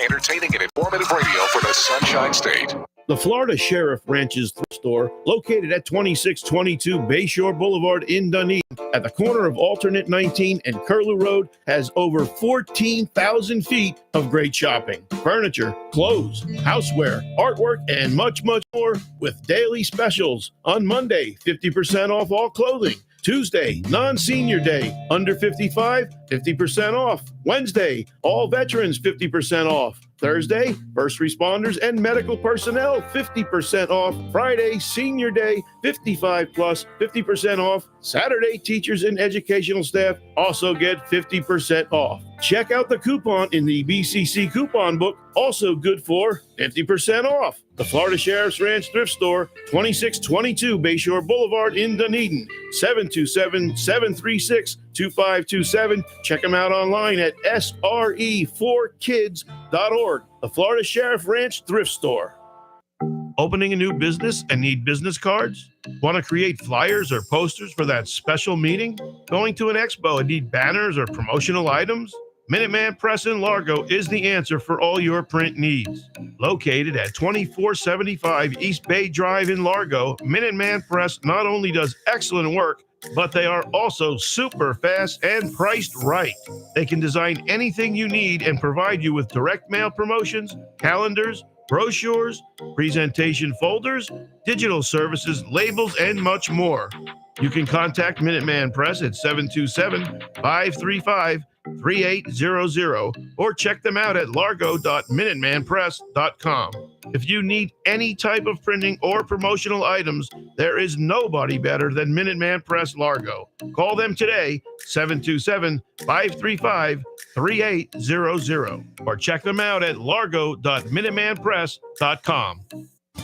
Entertaining and informative radio for the Sunshine State. The Florida Sheriff Ranch's thrift store, located at 2622 Bayshore Boulevard in Dunedin, at the corner of Alternate 19 and Curlew Road, has over 14,000 feet of great shopping. Furniture, clothes, houseware, artwork, and much, much more with daily specials. On Monday, 50% off all clothing. Tuesday, non-senior day, under 55, 50% off. Wednesday, all veterans 50% off. Thursday, first responders and medical personnel 50% off. Friday, senior day, 55 plus 50% off. Saturday, teachers and educational staff also get 50% off. Check out the coupon in the BCC coupon book, also good for 50% off. The Florida Sheriff's Ranch Thrift Store, 2622 Bayshore Boulevard in Dunedin, 727-736-2527. Check them out online at sre4kids.org. The Florida Sheriff Ranch Thrift Store. Opening a new business and need business cards? Want to create flyers or posters for that special meeting? Going to an expo and need banners or promotional items? Minuteman Press in Largo is the answer for all your print needs. Located at 2475 East Bay Drive in Largo, Minuteman Press not only does excellent work, but they are also super fast and priced right. They can design anything you need and provide you with direct mail promotions, calendars, brochures, presentation folders, digital services, labels, and much more. You can contact Minuteman Press at 727-535-3800 or check them out at largo.minutemanpress.com. If you need any type of printing or promotional items, there is nobody better than Minuteman Press Largo. Call them today, 727-535-3800, or check them out at largo.minutemanpress.com.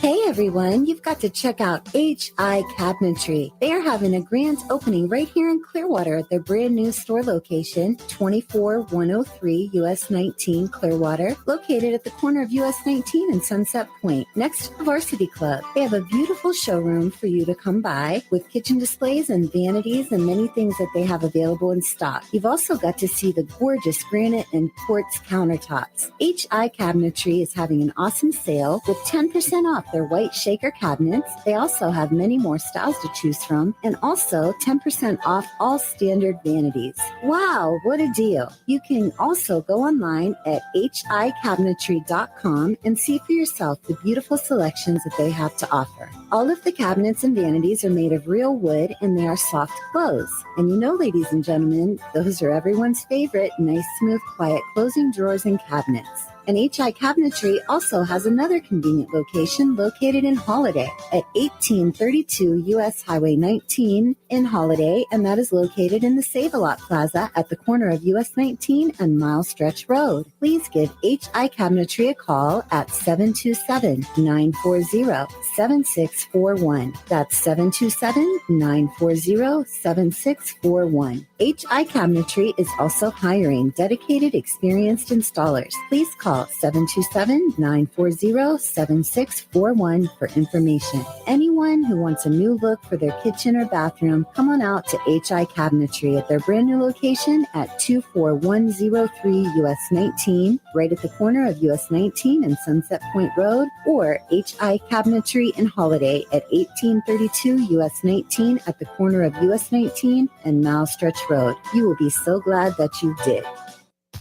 Hey everyone, you've got to check out HI Cabinetry. They are having a grand opening right here in Clearwater at their brand new store location, 24103 US 19 Clearwater, located at the corner of US 19 and Sunset Point, next to the Varsity Club. They have a beautiful showroom for you to come by with kitchen displays and vanities and many things that they have available in stock. You've also got to see the gorgeous granite and quartz countertops. HI Cabinetry is having an awesome sale with 10% off their white shaker cabinets. They also have many more styles to choose from, and also 10% off all standard vanities. Wow, what a deal. You can also go online at hicabinetry.com and see for yourself the beautiful selections that they have to offer. All of the cabinets and vanities are made of real wood, and they are soft close. And you know, ladies and gentlemen, those are everyone's favorite nice, smooth, quiet closing drawers and cabinets. And HI Cabinetry also has another convenient location located in Holiday at 1832 US Highway 19 in Holiday, and that is located in the Save-A-Lot Plaza at the corner of US 19 and Mile Stretch Road. Please give HI Cabinetry a call at 727-940-7641. That's 727-940-7641. HI Cabinetry is also hiring dedicated, experienced installers. Please call 727-940-7641 for information. Anyone who wants a new look for their kitchen or bathroom, come on out to HI Cabinetry at their brand new location at 24103 US 19, right at the corner of US 19 and Sunset Point Road, or HI Cabinetry in Holiday at 1832 US 19 at the corner of US 19 and Mile Stretch Road. You will be so glad that you did.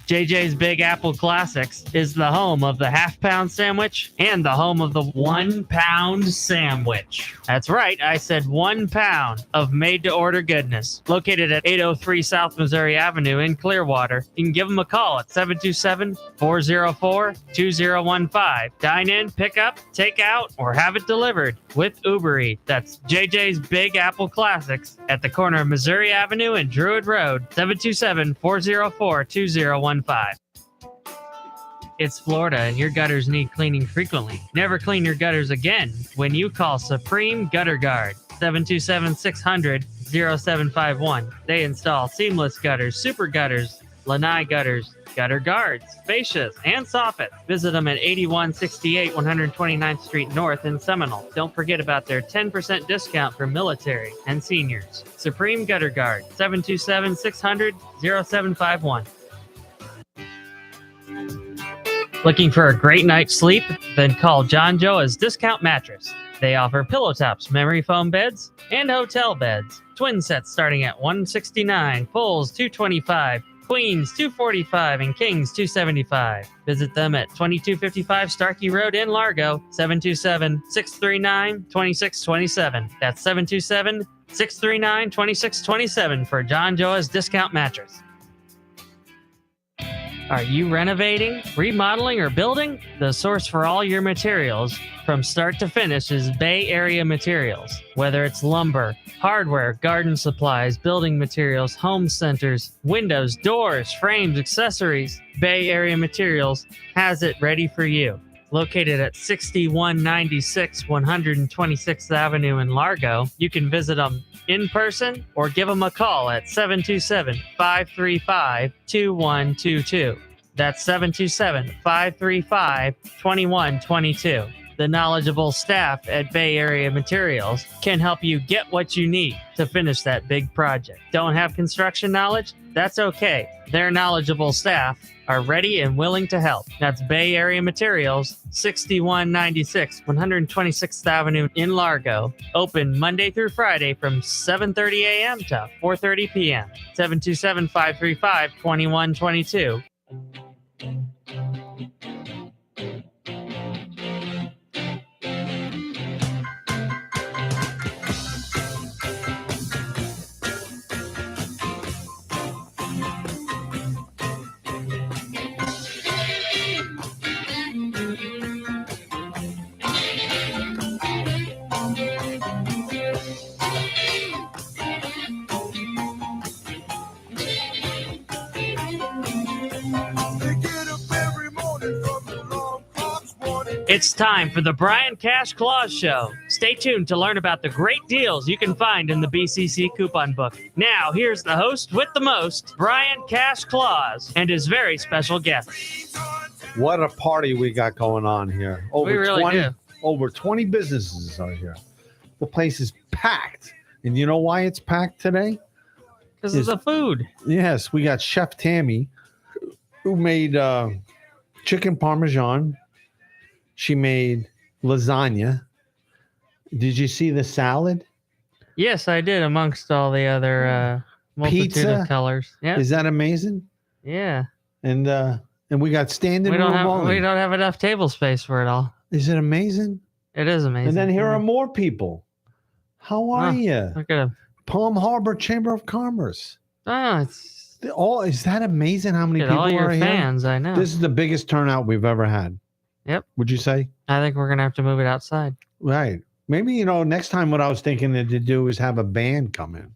JJ's Big Apple Classics is the home of the half-pound sandwich and the home of the 1-pound sandwich. That's right, I said 1 pound of made-to-order goodness. Located at 803 South Missouri Avenue in Clearwater, you can give them a call at 727-404-2015. Dine in, pick up, take out, or have it delivered with Uber Eats. That's JJ's Big Apple Classics at the corner of Missouri Avenue and Druid Road, 727-404-2015. It's Florida and your gutters need cleaning frequently. Never clean your gutters again when you call Supreme Gutter Guard, 727-600-0751. They install seamless gutters, super gutters, lanai gutters, gutter guards, fascias, and soffits. Visit them at 8168 129th Street North in Seminole. Don't forget about their 10% discount for military and seniors. Supreme Gutter Guard, 727-600-0751. Looking for a great night's sleep? Then call John Joa's Discount Mattress. They offer pillow tops, memory foam beds, and hotel beds. Twin sets starting at $169, fulls $225, queens $245, and kings $275. Visit them at 2255 Starkey Road in Largo, 727-639-2627. That's 727-639-2627 for John Joa's Discount Mattress. Are you renovating, remodeling, or building? The source for all your materials from start to finish is Bay Area Materials. Whether it's lumber, hardware, garden supplies, building materials, home centers, windows, doors, frames, accessories, Bay Area Materials has it ready for you. Located at 6196 126th Avenue in Largo, you can visit them in person or give them a call at 727-535-2122. That's 727-535-2122. The knowledgeable staff at Bay Area Materials can help you get what you need to finish that big project. Don't have construction knowledge? That's okay. Their knowledgeable staff are ready and willing to help. That's Bay Area Materials, 6196 126th Avenue in Largo. Open Monday through Friday from 7:30 a.m. to 4:30 p.m. 727-535-2122. It's time for the Brian Cash Claus Show. Stay tuned to learn about the great deals you can find in the BCC coupon book. Now, here's the host with the most, Brian Cash Claus, and his very special guest. What a party we got going on here. We really do. Over 20 businesses are here. The place is packed. And you know why it's packed today? Because of the food. Yes, we got Chef Tammy, who made chicken parmesan. She made lasagna. Did you see the salad? Yes, I did, amongst all the other multitude Pizza? of colors. Yeah. Is that amazing? Yeah. And we got standing We room don't only. have enough table space for it all. Is it amazing? It is amazing. And then here are more people. How are you? Look at them. Palm Harbor Chamber of Commerce. Oh, it's Is that amazing how many at people all your are fans, here? I know. This is the biggest turnout we've ever had. Yep. Would you say? I think we're going to have to move it outside. Right. Maybe, next time what I was thinking to do is have a band come in.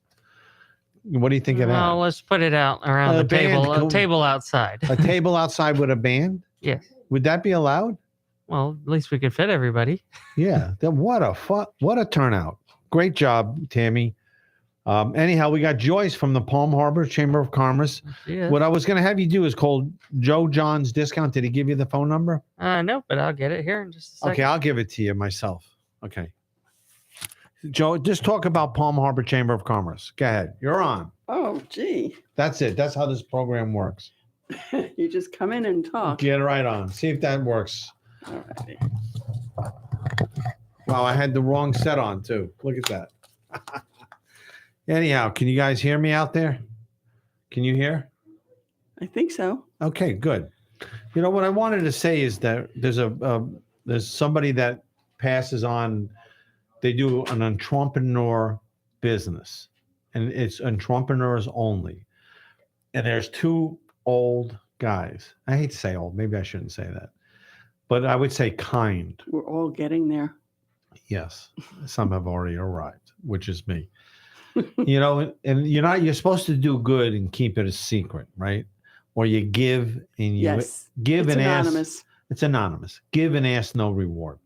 What do you think of that? Well, let's put it out around the table. A table outside. A table outside with a band? Yes. Would that be allowed? Well, at least we could fit everybody. Yeah. Then what a turnout. Great job, Tammy. Anyhow, we got Joyce from the Palm Harbor Chamber of Commerce. Yeah. What I was going to have you do is call Joe John's Discount. Did he give you the phone number? No, but I'll get it here in just a second. Okay, I'll give it to you myself. Okay. Joe, just talk about Palm Harbor Chamber of Commerce. Go ahead. You're on. Oh, gee. That's it. That's how this program works. You just come in and talk. Get right on. See if that works. All righty. Wow, I had the wrong set on too. Look at that. Anyhow, can you guys hear me out there? Can you hear? I think so. Okay, good. What I wanted to say is that there's somebody that passes on. They do an entrepreneur business, and it's entrepreneurs only. And there's two old guys. I hate to say old. Maybe I shouldn't say that, but I would say kind. We're all getting there. Yes, some have already arrived, which is me. And you're supposed to do good and keep it a secret, right? Or you give and you Yes. give It's and anonymous. ask. It's anonymous. Give and ask no reward.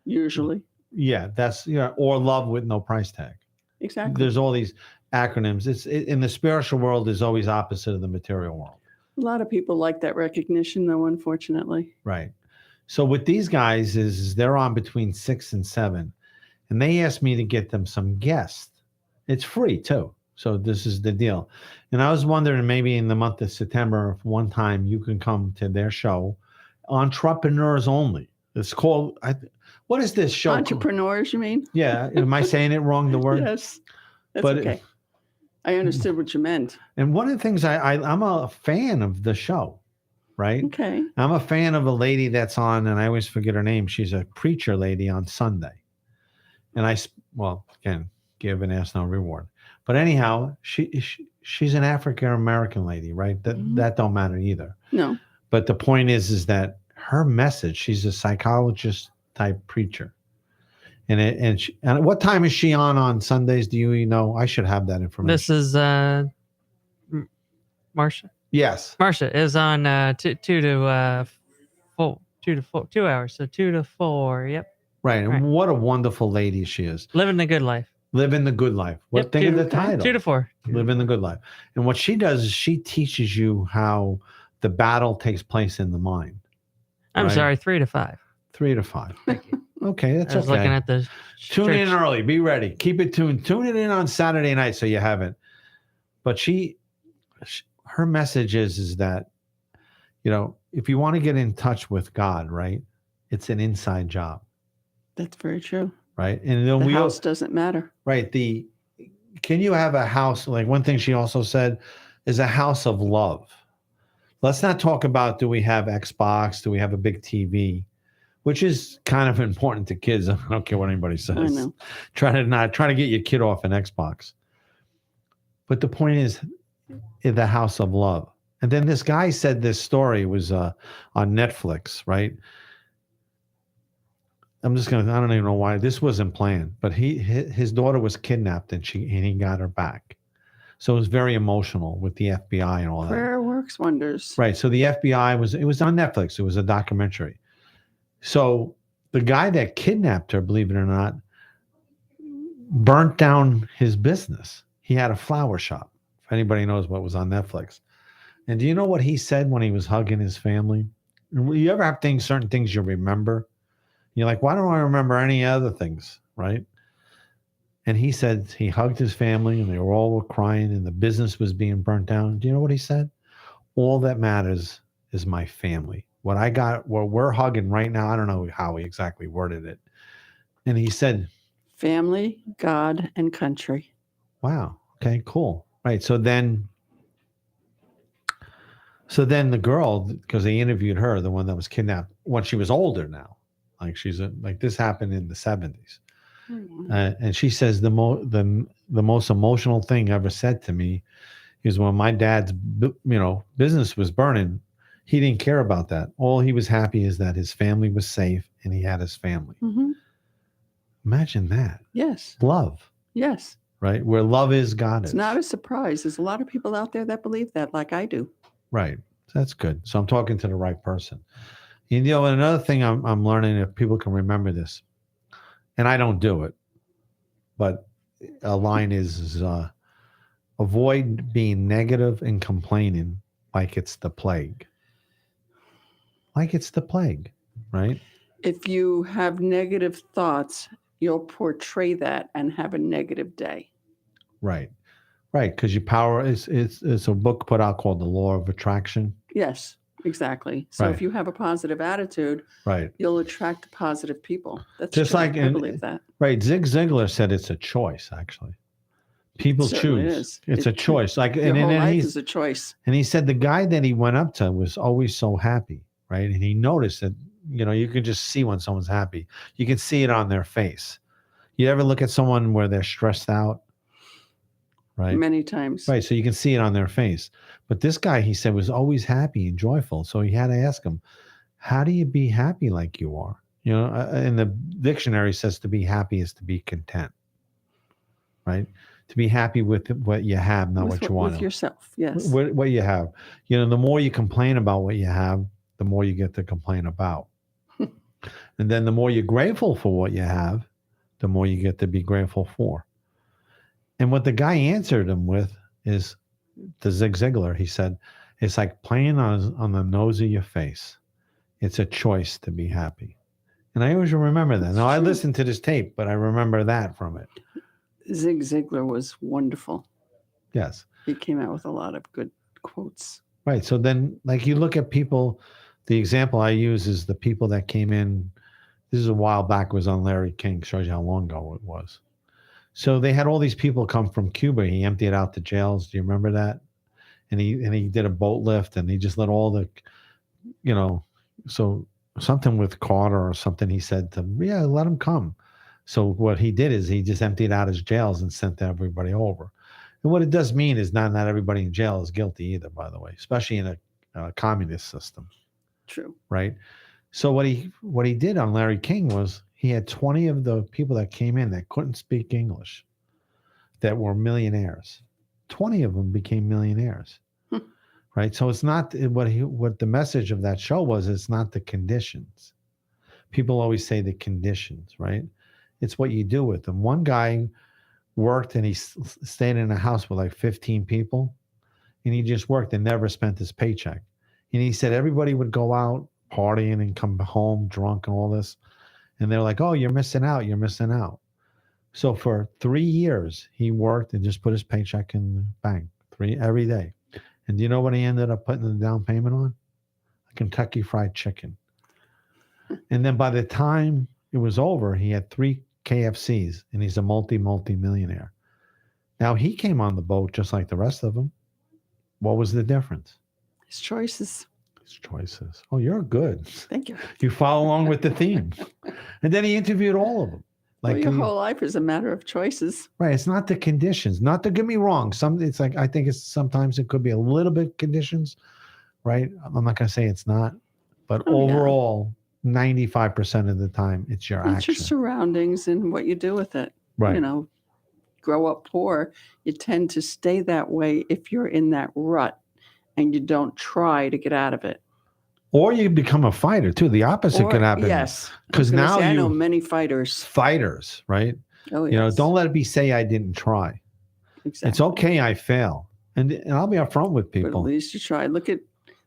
Usually. Yeah, that's or love with no price tag. Exactly. There's all these acronyms. In the spiritual world is always opposite of the material world. A lot of people like that recognition, though, unfortunately. Right. So with these guys is they're on between 6 and 7, and they asked me to get them some guests. It's free too. So this is the deal. And I was wondering maybe in the month of September, if one time you can come to their show Entrepreneurs only. It's called. What is this show? Entrepreneurs, you mean? Yeah. Am I saying it wrong? The word. Yes. That's But- okay. I understood what you meant. And one of the things I'm a fan of the show, right? Okay. I'm a fan of a lady that's on, and I always forget her name. She's a preacher lady on Sunday. And again, give an ass no reward. But anyhow, she's an African American lady, right? That don't matter either. No. But the point is that her message, she's a psychologist type preacher. And what time is she on Sundays? Do you know? I should have that information. This is Marcia. Yes. Marcia is on 2 to 4, 2 hours. So 2 to 4. Yep. Right. And Right. what a wonderful lady she is. Living the good life. Living the good life. Yep, Think of the 2 title. 2 to 4. Living the good life. And what she does is she teaches you how the battle takes place in the mind. I'm Right. sorry, 3 to 5. 3 to 5. Okay, that's I was okay. looking at the Tune in church. early. Be ready. Keep it tuned. Tune it in on Saturday night so you have it. But her message is that, if you want to get in touch with God, right, it's an inside job, That's very true. right? And then The we house doesn't matter. right. Can you have a house? Like one thing she also said is a house of love. Let's not talk about, do we have Xbox? Do we have a big TV? Which is kind of important to kids. I don't care what anybody says. I know. Try to get your kid off an Xbox. But the point is, the house of love. And then this guy said this story was on Netflix, right? I don't even know why this wasn't planned, but his daughter was kidnapped and he got her back. So it was very emotional with the FBI and all that. Prayer works wonders. Right. So the FBI it was on Netflix. It was a documentary. So the guy that kidnapped her, believe it or not, burnt down his business. He had a flower shop. If anybody knows what was on Netflix. And do you know what he said when he was hugging his family? You ever have certain things you remember? You're like, why don't I remember any other things? Right. And he said he hugged his family and they were crying and the business was being burnt down. Do you know what he said? All that matters is my family. What we're hugging right now, I don't know how he exactly worded it. And he said, Family, God, and country. wow. Okay, cool. Right. So then the girl, because they interviewed her, the one that was kidnapped, when she was older now, like this happened in the 70s. And she says the most emotional thing ever said to me is when my dad's business was burning, he didn't care about that. All he was happy is that his family was safe and he had his family. Mm-hmm. Imagine that. Yes. Love, Yes. right? Where love is, God is. It's not a surprise. There's a lot of people out there that believe that, like I do. Right. That's good. So I'm talking to the right person. Another thing I'm learning, if people can remember this, and I don't do it, but a line is avoid being negative and complaining like it's the plague. Like it's the plague, right? If you have negative thoughts, you'll portray that and have a negative day. Right. Right. Because your power it's a book put out called The Law of Attraction. Yes, exactly. So Right. if you have a positive attitude, Right. you'll attract positive people. That's Just true. like I believe that. Right. Zig Ziglar said it's a choice, actually. People Certainly choose. is. It's a choice. Like Your and whole then life he's is a choice. and he said the guy that he went up to was always so happy, right? And he noticed that, you can just see when someone's happy. You can see it on their face. You ever look at someone where they're stressed out? Right. Many times. Right. So you can see it on their face. But this guy, he said, was always happy and joyful. So he had to ask him, how do you be happy like you are? And the dictionary says to be happy is to be content. Right. To be happy with what you have, not what you want. With yourself. Yes. What you have. The more you complain about what you have, the more you get to complain about. And then the more you're grateful for what you have, the more you get to be grateful for. And what the guy answered him with is, to Zig Ziglar, he said, it's like playing on the nose of your face. It's a choice to be happy. And I always remember that. Now, I listened to this tape, but I remember that from it. Zig Ziglar was wonderful. Yes. He came out with a lot of good quotes. Right. So then, like, you look at people The example I use is the people that came in. This is a while back. It was on Larry King. Shows you how long ago it was. So they had all these people come from Cuba. He emptied out the jails. Do you remember that? And he did a boat lift, and he just let all the, so something with Carter or something. He said to him, yeah, let them come. So what he did is he just emptied out his jails and sent everybody over. And what it does mean is not everybody in jail is guilty either, by the way, especially in a communist system. True. Right. So what he did on Larry King was he had 20 of the people that came in that couldn't speak English, that were millionaires. 20 of them became millionaires. Right. So it's not what the message of that show was. It's not the conditions. People always say the conditions, right? It's what you do with them. One guy worked and he stayed in a house with like 15 people, and he just worked and never spent his paycheck. And he said everybody would go out partying and come home drunk and all this. And they're like, oh, you're missing out. You're missing out. So for 3 years, he worked and just put his paycheck in the bank every day. And do you know what he ended up putting the down payment on? A Kentucky Fried Chicken. And then by the time it was over, he had 3 KFCs, and he's a multi-millionaire. Now, he came on the boat just like the rest of them. What was the difference? His choices. His choices. Oh, you're good. Thank you. You follow along with the theme. And then he interviewed all of them. Like your whole life is a matter of choices. Right. It's not the conditions. Not to get me wrong. It's like, I think sometimes it could be a little bit conditions, right? I'm not going to say it's not, but overall, 95% of the time, it's your action. It's your surroundings and what you do with it. Right. Grow up poor, you tend to stay that way if you're in that rut and you don't try to get out of it. Or you become a fighter too. The opposite could happen. Yes. Because now I know many fighters. Fighters, right? Oh, yes. Don't let it be say I didn't try. Exactly. It's okay I fail. And I'll be upfront with people. But at least you tried.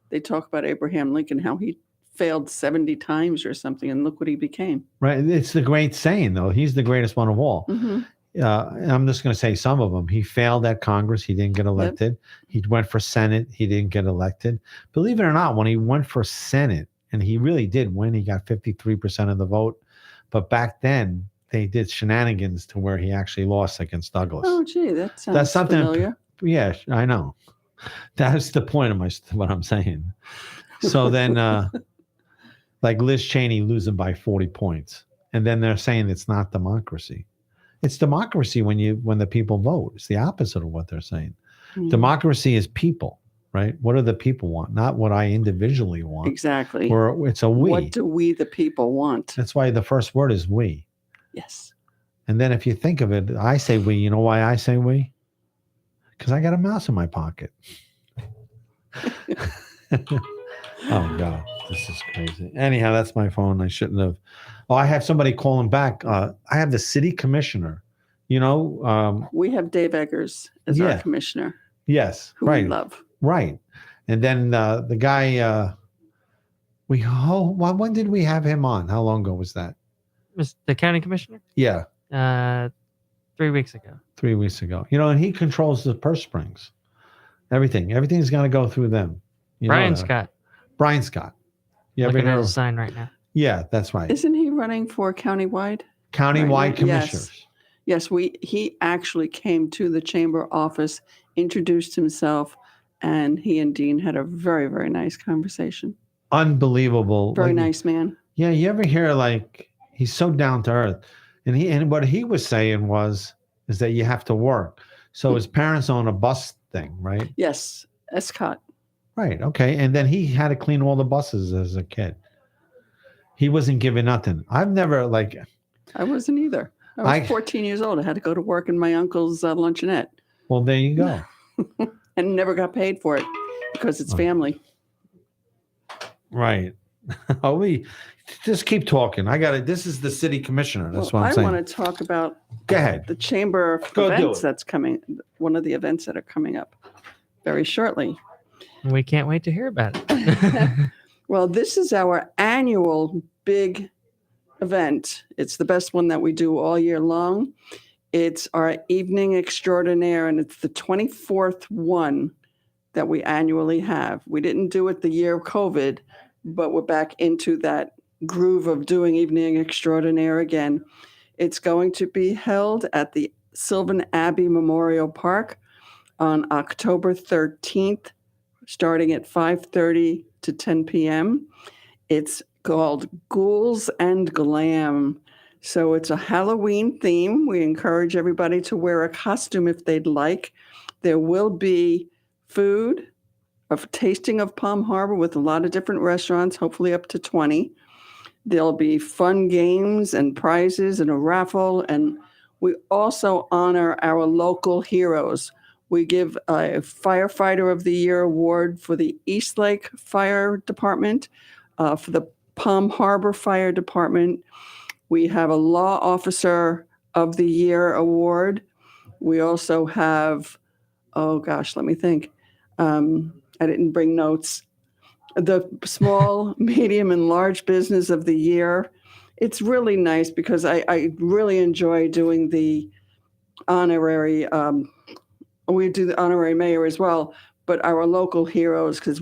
They talk about Abraham Lincoln, how he failed 70 times or something, and look what he became. Right. It's the great saying, though. He's the greatest one of all. Mm-hmm. I'm just going to say some of them. He failed at Congress. He didn't get elected. Yep. He went for Senate. He didn't get elected. Believe it or not, when he went for Senate, and he really did win, he got 53% of the vote. But back then, they did shenanigans to where he actually lost against Douglas. Oh, gee, that's something familiar. Yeah, I know. That's the point of what I'm saying. So then, like Liz Cheney losing by 40 points. And then they're saying it's not democracy. It's democracy when the people vote. It's the opposite of what they're saying. Mm-hmm. Democracy is people, right? What do the people want? Not what I individually want. Exactly. Or it's a we. What do we, the people, want? That's why the first word is we. Yes. And then if you think of it, I say we. You know why I say we? Because I got a mouse in my pocket. Oh, God. This is crazy. Anyhow, that's my phone. I shouldn't have. Oh, I have somebody calling back. I have the city commissioner. We have Dave Eggers as our commissioner. Yes. Who we love. Right. And then the guy, when did we have him on? How long ago was that? Was the county commissioner? Yeah. 3 weeks ago. 3 weeks ago. And he controls the purse strings. Everything's going to go through them. Brian Scott. Brian Scott. Yeah. Looking at his sign right now. Yeah, that's right. Isn't he running for countywide? Countywide commissioners. Yes, he actually came to the chamber office, introduced himself, and he and Dean had a very, very nice conversation. Unbelievable. Very nice man. Yeah, you ever hear he's so down to earth. And what he was saying is that you have to work. So his parents own a bus thing, right? Yes, Escott. Right, okay. And then he had to clean all the buses as a kid. He wasn't given nothing. I've never I wasn't either. I was 14 years old. I had to go to work in my uncle's luncheonette. Well, there you go. And never got paid for it because it's family. Right. We just keep talking. This is the city commissioner. That's what I'm saying. I want to talk about Go ahead. The chamber events that's coming. One of the events that are coming up very shortly. We can't wait to hear about it. Well, this is our annual big event. It's the best one that we do all year long. It's our evening extraordinaire, and it's the 24th one that we annually have. We didn't do it the year of COVID, but we're back into that groove of doing Evening Extraordinaire again. It's going to be held at the Sylvan Abbey Memorial Park on October 13th, starting at 5:30 to 10 p.m. It's called Ghouls and Glam. So it's a Halloween theme. We encourage everybody to wear a costume if they'd like. There will be food, a tasting of Palm Harbor with a lot of different restaurants, hopefully up to 20. There'll be fun games and prizes and a raffle. And we also honor our local heroes. We give a Firefighter of the Year award for the Eastlake Fire Department, for the Palm Harbor Fire Department. We have a Law Officer of the Year award. We also have, let me think. I didn't bring notes. The Small, Medium, and Large Business of the Year. It's really nice because I really enjoy doing the honorary, we do the honorary mayor as well, but our local heroes, because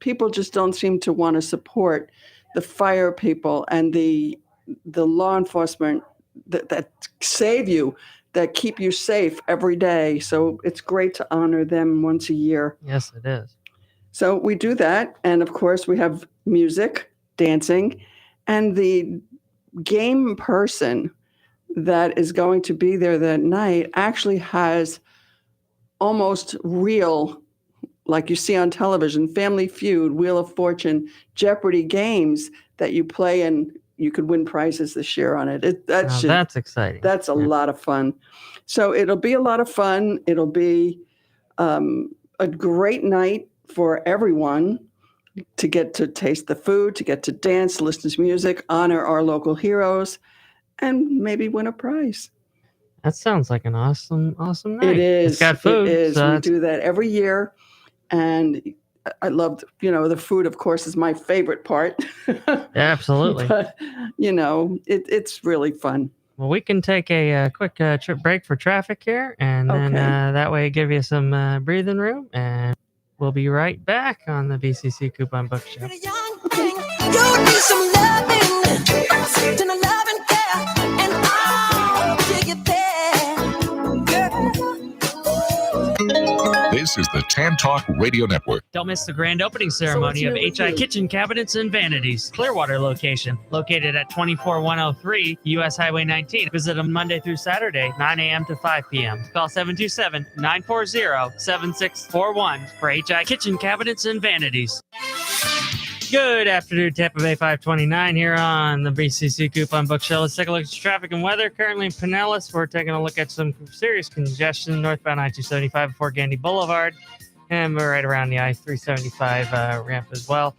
people just don't seem to want to support the fire people and the law enforcement that save you, that keep you safe every day. So it's great to honor them once a year. Yes, it is. So we do that. And of course, we have music, dancing, and the game person that is going to be there that night actually has almost real, like you see on television, Family Feud, Wheel of Fortune, Jeopardy games that you play, and you could win prizes this year on it. That's exciting. That's a lot of fun. So it'll be a lot of fun. It'll be a great night for everyone to get to taste the food, to get to dance, listen to music, honor our local heroes, and maybe win a prize. That sounds like an awesome night. It is. It's got food. It is. So we do that every year. And I love, the food, of course, is my favorite part. Absolutely. But, it's really fun. Well, we can take a quick break for traffic here, and then that way give you some breathing room, and we'll be right back on the BCC Coupon Book Show. You need some loving, to the love and care, and I'll take it there, girl. This is the Tan Talk Radio Network. Don't miss the grand opening ceremony of HI Kitchen Cabinets and Vanities, Clearwater location, located at 24103 US Highway 19. Visit them Monday through Saturday, 9 a.m. to 5 p.m. Call 727-940-7641 for HI Kitchen Cabinets and Vanities. Good afternoon, Tampa Bay 529 here on the BCC Coupon Book Show. Let's take a look at traffic and weather. Currently in Pinellas, we're taking a look at some serious congestion northbound I-275 before Gandy Boulevard. And we're right around the I-375 ramp as well.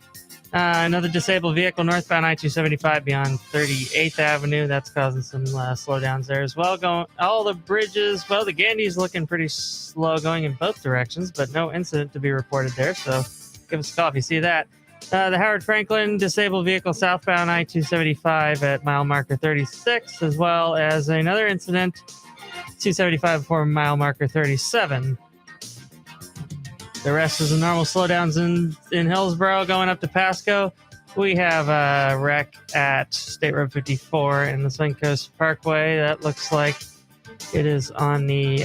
Another disabled vehicle northbound I-275 beyond 38th Avenue. That's causing some slowdowns there as well. All the bridges, the Gandy's looking pretty slow going in both directions, but no incident to be reported there. So give us a call if you see that. The Howard Franklin disabled vehicle southbound I-275 at mile marker 36, as well as another incident, 275 before mile marker 37. The rest is the normal slowdowns in Hillsborough going up to Pasco. We have a wreck at State Road 54 in the Suncoast Parkway. That looks like it is on the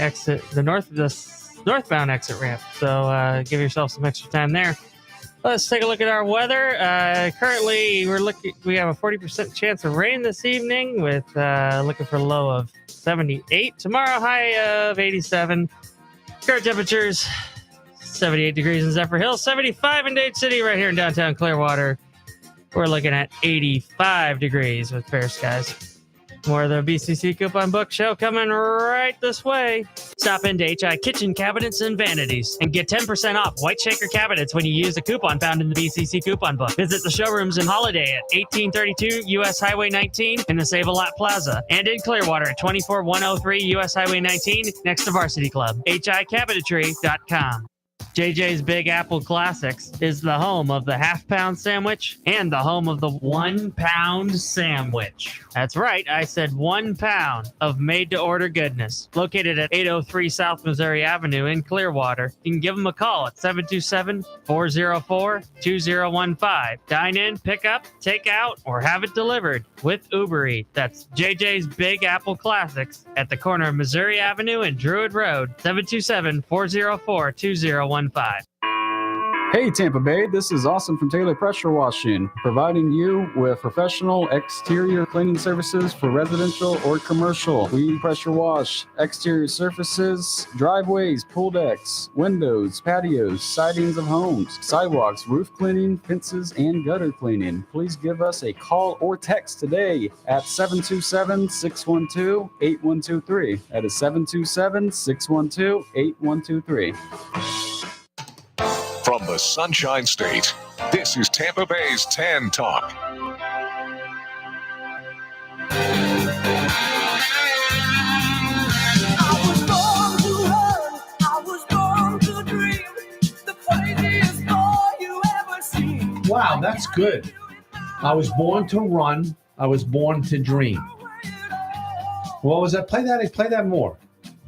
northbound exit ramp. So give yourself some extra time there. Let's take a look at our weather. Currently, we have a 40% chance of rain this evening with looking for a low of 78. Tomorrow, high of 87. Current temperatures, 78 degrees in Zephyrhills, 75 in Dade City right here in downtown Clearwater. We're looking at 85 degrees with fair skies. More of the BCC Coupon Book Show coming right this way. Stop into HI Kitchen Cabinets and Vanities and get 10% off White Shaker cabinets when you use the coupon found in the BCC Coupon Book. Visit the showrooms in Holiday at 1832 US Highway 19 in the Save-A-Lot Plaza and in Clearwater at 24103 US Highway 19 next to Varsity Club. HICabinetry.com. JJ's Big Apple Classics is the home of the half-pound sandwich and the home of the 1 pound sandwich. That's right, I said 1 pound of made-to-order goodness. Located at 803 South Missouri Avenue in Clearwater. You can give them a call at 727-404-2015. Dine in, pick up, take out, or have it delivered with Uber Eats. That's JJ's Big Apple Classics at the corner of Missouri Avenue and Druid Road. 727-404-2015. Hey Tampa Bay, this is Austin from Taylor Pressure Washing, providing you with professional exterior cleaning services for residential or commercial. We pressure wash exterior surfaces, driveways, pool decks, windows, patios, sidings of homes, sidewalks, roof cleaning, fences, and gutter cleaning. Please give us a call or text today at 727-612-8123. That is 727-612-8123. From the Sunshine State, this is Tampa Bay's TAN Talk. I was born to run, I was born to dream. The craziest boy you ever seen. Wow, that's good. I was born to run. I was born to dream. What was that? Play that more.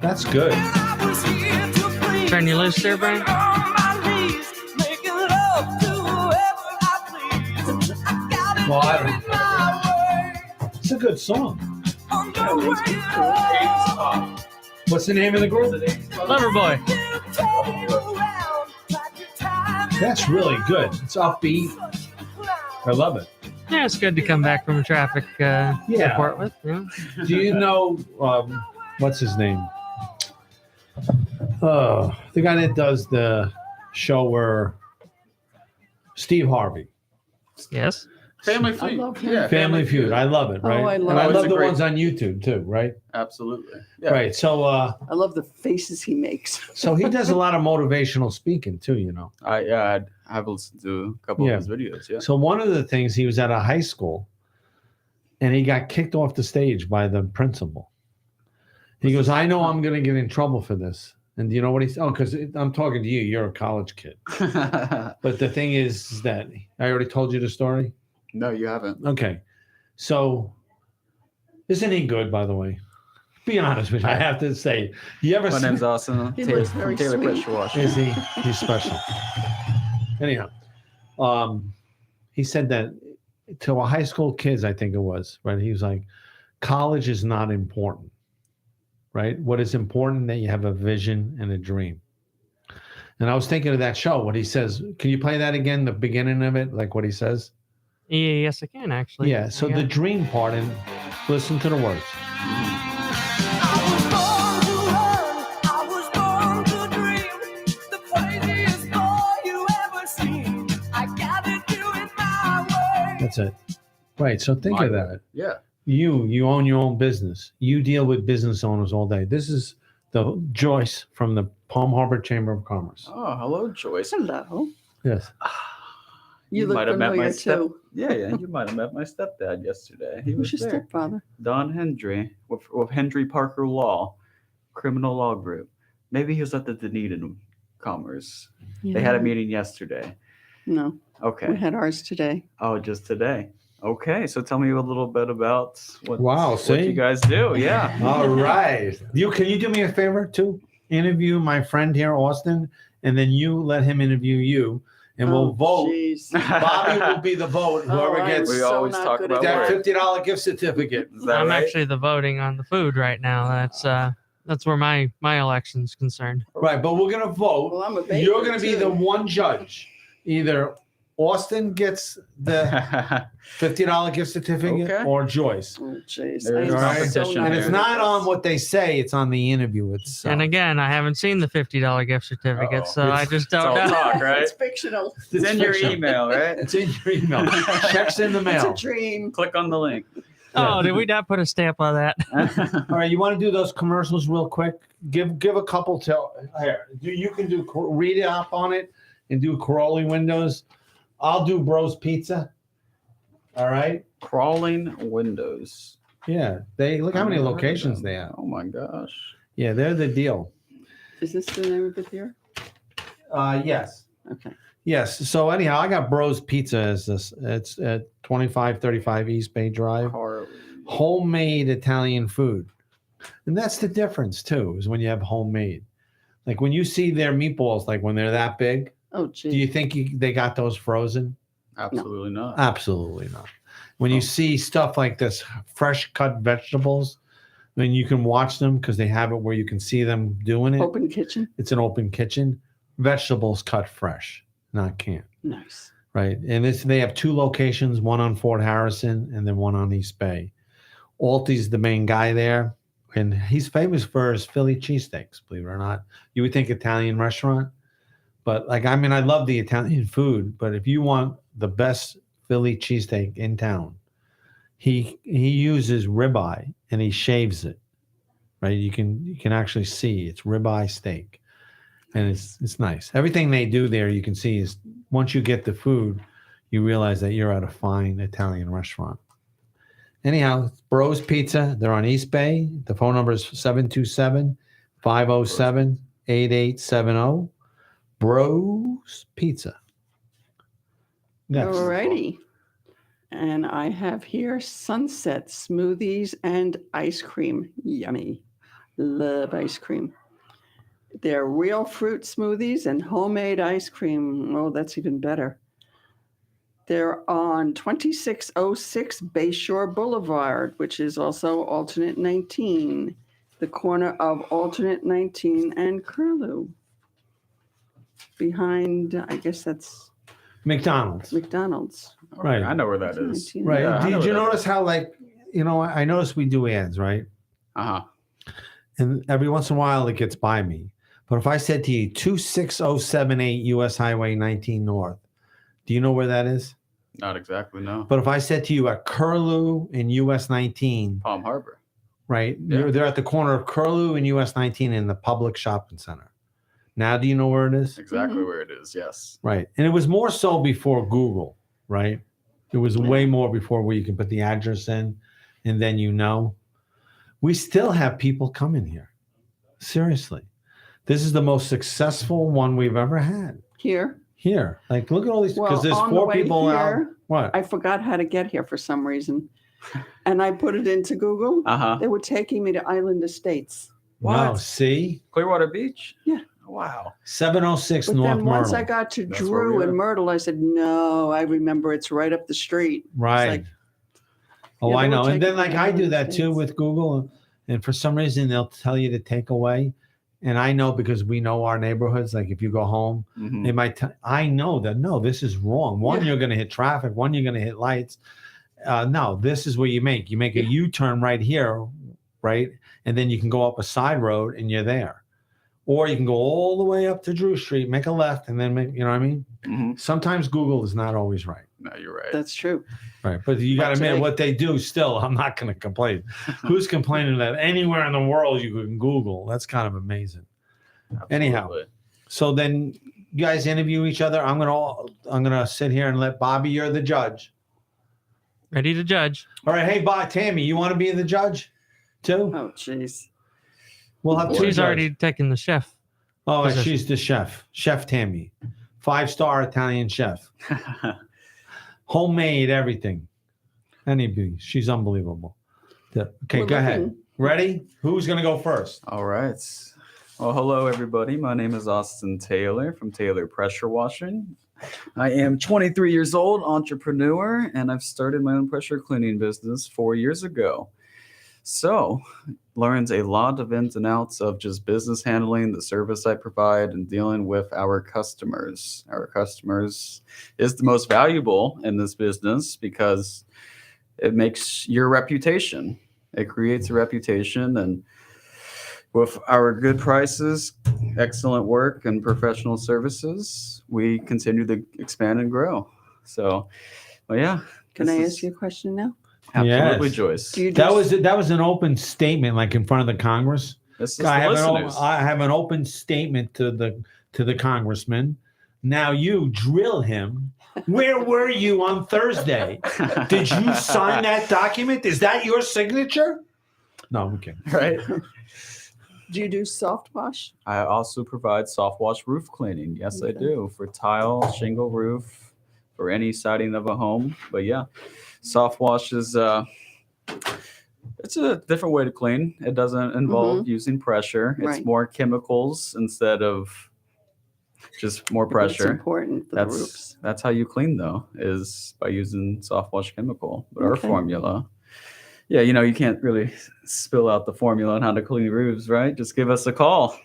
That's good. I was here to please. Turn you loose there, Brian. On my knees, making love to whoever I please. I got it Well, I in don't- my way. It's a good song. On the way home. What's the name of the group? Loverboy. That's really good. It's upbeat. I love it. Yeah, it's good to come back from a traffic report with. Yeah. Do you know what's his name? The guy that does the show where Steve Harvey. Yes. Family I Feud. love him. Yeah, Family Feud. I love it, right? Oh, I love and I it. love It's a the great- ones on YouTube too, right? Absolutely. Yeah. Right. So I love the faces he makes. so he does a lot of motivational speaking too, you know. I've listened to a couple Yeah. of his videos. Yeah. So one of the things, he was at a high school and he got kicked off the stage by the principal. He goes, I know I'm going to get in trouble for this. And do you know what he's, because I'm talking to you, you're a college kid. But the thing is that I already told you the story. No, you haven't. Okay. So isn't he good, by the way? Be honest with you. I have to say, you ever My name's Austin. He Taylor, looks very Taylor sweet. Pressure Washing. Is he? He's special. Anyhow, he said that to a high school kids, I think it was, right? He was like, college is not important, right? What is important that you have a vision and a dream. And I was thinking of that show, what he says. Can you play that again, the beginning of it, like what he says? Yeah, yes, I can actually. Yeah, so the dream part, and listen to the words. I was born to run, I was born to dream. The craziest boy you ever seen. I gotta do it my way. That's it. Right, so think My of way. that. Yeah. You own your own business. You deal with business owners all day. This is the Joyce from the Palm Harbor Chamber of Commerce. Oh, hello, Joyce. Hello. Yes. You look might have met my familiar step. too. Yeah. You might have met my stepdad yesterday. He was Who's your there. stepfather? Don Hendry with Hendry Parker Law, criminal law group. Maybe he was at the Dunedin Commerce. They had a meeting yesterday. No, we Okay. had ours today. Oh, just today. Okay. So tell me a little bit about what Wow, see? you guys do. Yeah. All right. Can you do me a favor too? Interview my friend here, Austin, and then you let him interview you, and we'll vote. Jeez. Bobby will be the vote. Whoever Oh, gets We so always not talk good about at that work. $50 gift certificate. Is that I'm right? actually the voting on the food right now. That's where my election's concerned. Right, but we're gonna vote. Well, I'm a baker You're gonna be too. the one judge. Either Austin gets the $50 gift certificate Okay. or Joyce. Oh, jeez. There's I am competition so not And here. it's good not at on this. what they say, it's on the interview itself. And again, I haven't seen the $50 gift certificate, Uh-oh. so I just It's all don't know. talk, right? It's fictional. It's in your fiction. email, right? It's in your email. Checks in the It's mail. a dream. Click on the link. Oh, did we not put a stamp on that? All right, you want to do those commercials real quick? Give a couple to here. You can do read it up on it and do Corolli windows. I'll do Bros Pizza. All right. Crawling windows. Yeah, they look how many I've never heard of locations them. they have. Oh my gosh. Yeah, they're the deal. Is this the name of it here? Yes. Okay. Yes. So anyhow, I got Bros Pizza as this. It's at 2535 East Bay Drive. Homemade Italian food. And that's the difference too, is when you have homemade. Like when you see their meatballs, like when they're that big, Oh, gee. do you think they got those frozen? Absolutely not. Absolutely not. When you see stuff like this, fresh cut vegetables, then you can watch them because they have it where you can see them doing it. Open kitchen? It's an open kitchen. Vegetables cut fresh, not canned. Nice. Right. And they have 2 locations, one on Fort Harrison and then one on East Bay. Alty's the main guy there. And he's famous for his Philly cheesesteaks, believe it or not. You would think Italian restaurant. But I love the Italian food. But if you want the best Philly cheesesteak in town, he uses ribeye and he shaves it. Right? You can actually see it's ribeye steak. And it's nice. Everything they do there, you can see is once you get the food, you realize that you're at a fine Italian restaurant. Anyhow, Bros Pizza. They're on East Bay. The phone number is 727-507-8870. Bros Pizza. Next. All righty. And I have here Sunset Smoothies and Ice Cream. Yummy. Love ice cream. They're real fruit smoothies and homemade ice cream. Oh, that's even better. They're on 2606 Bayshore Boulevard, which is also alternate 19, the corner of alternate 19 and Curlew. Behind, I guess that's McDonald's. McDonald's. Right. I know where that is. 19. Right. Yeah, I know Did you that notice how, I noticed we do ads, right? Uh-huh. And every once in a while it gets by me. But if I said to you 26078 US Highway 19 North, do you know where that is? Not exactly, no. But if I said to you at Curlew and US 19, Palm Harbor. right? Yeah. They're at the corner of Curlew and US 19 in the public shopping center. Now do you know where it is? Exactly where it is, yes. Right. And it was more so before Google, right? It was way more before where you can put the address in and then you know. We still have people coming here. Seriously. This is the most successful one we've ever had. Here. Here. Like, look at all these, because Well, there's on the 4 way people out. here, What? I forgot how to get here for some reason. And I put it into Google. Uh-huh. They were taking me to Island Estates. No, What? see? Clearwater Beach? Yeah. Wow. 706 But North then once Myrtle. I got to That's where Drew we and are. Myrtle, I said, no, I remember it's right up the street. Right. like- Oh, Yeah, I they were know. And then, taking like, me I do Island that too Estates. with Google. And for some reason, they'll tell you to take away. And I know because we know our neighborhoods. Like, if you go home, Mhm. they might I know that, no, this is wrong. One, Yeah. you're going to hit traffic. One, you're going to hit lights. No, this is what you make. You make a U-turn right here, right? And then you can go up a side road and you're there. Or you can go all the way up to Drew Street, make a left, and then make, you know what I mean? Mhm. Sometimes Google is not always right. No, you're right. That's true. Right. But you got to But admit today- what they do still, I'm not going to complain. Who's complaining that anywhere in the world you can Google? That's kind of amazing. Anyhow, Absolutely. so then you guys interview each other. I'm gonna sit here and let Bobby, you're the judge. Ready to judge. All right. Hey, Tammy, you want to be the judge too? Oh, jeez. We'll have two She's judges. already taken the chef. Oh, position. she's the chef. Chef Tammy. 5-star Italian chef. Homemade everything. She's unbelievable. Okay, We're go ahead. looking- Ready? Who's going to go first? All right. Well, hello, everybody. My name is Austin Taylor from Taylor Pressure Washing. I am 23 years old, entrepreneur, and I've started my own pressure cleaning business 4 years ago. So, learned a lot of ins and outs of just business handling, the service I provide, and dealing with our customers. Our customers is the most valuable in this business because it makes your reputation. It creates a reputation, and with our good prices, excellent work, and professional services, we continue to expand and grow. So, well, yeah. Can I this ask you a question now? Absolutely, Yes. Joyce. Do you That just- was an open statement, like in front of the Congress. This is I the have, listeners. I have an open statement to the congressman. Now you drill him. Where were you on Thursday? Did you sign that document? Is that your signature? No, I'm kidding. Right? Do you do soft wash? I also provide soft wash roof cleaning. Yes, I Okay. do, for tile, shingle roof, for any siding of a home. But yeah, soft wash is it's a different way to clean. It doesn't involve using pressure. It's Right. more chemicals instead of just more But it's pressure. important for the roofs. That's how you clean though, is by using soft wash chemical. But our Okay. formula, yeah, you can't really spill out the formula on how to clean roofs, right? Just give us a call.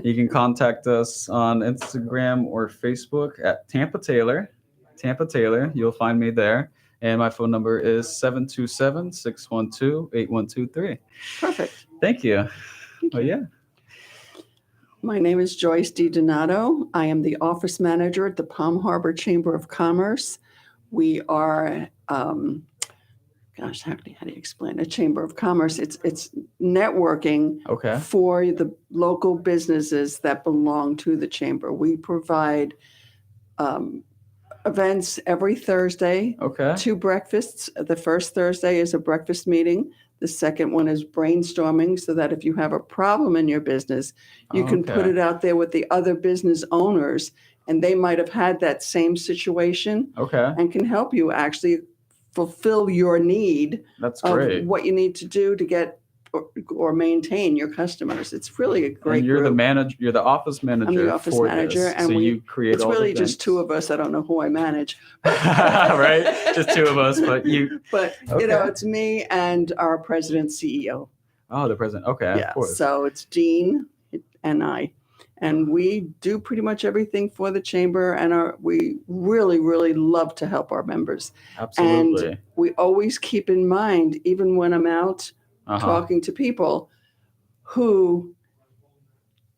You can contact us on Instagram or Facebook at Tampa Taylor. Tampa Taylor, you'll find me there. And my phone number is 727-612-8123. Perfect. Thank you. Oh, yeah. My name is Joyce DiDonato. I am the office manager at the Palm Harbor Chamber of Commerce. We are, how do you explain a Chamber of Commerce? It's networking Okay. for the local businesses that belong to the chamber. We provide events every Thursday, Okay. 2 breakfasts. The first Thursday is a breakfast meeting. The second one is brainstorming, so that if you have a problem in your business, you can put Okay. it out there with the other business owners, and they might have had that same situation Okay. and can help you actually fulfill your need That's of great. what you need to do to get or maintain your customers. It's really a great And you're the group. manager. You're the office manager. I'm the office for manager, this. and so we- you create It's all the really just events. 2 of us. I don't know who I manage. Right? Just 2 of us, but you. But, Okay. it's me and our president CEO. Oh, the president. Okay, Yeah. of course. So it's Dean and I. And we do pretty much everything for the chamber, and we really, really love to help our members. Absolutely. We always keep in mind, even when I'm out talking to people, who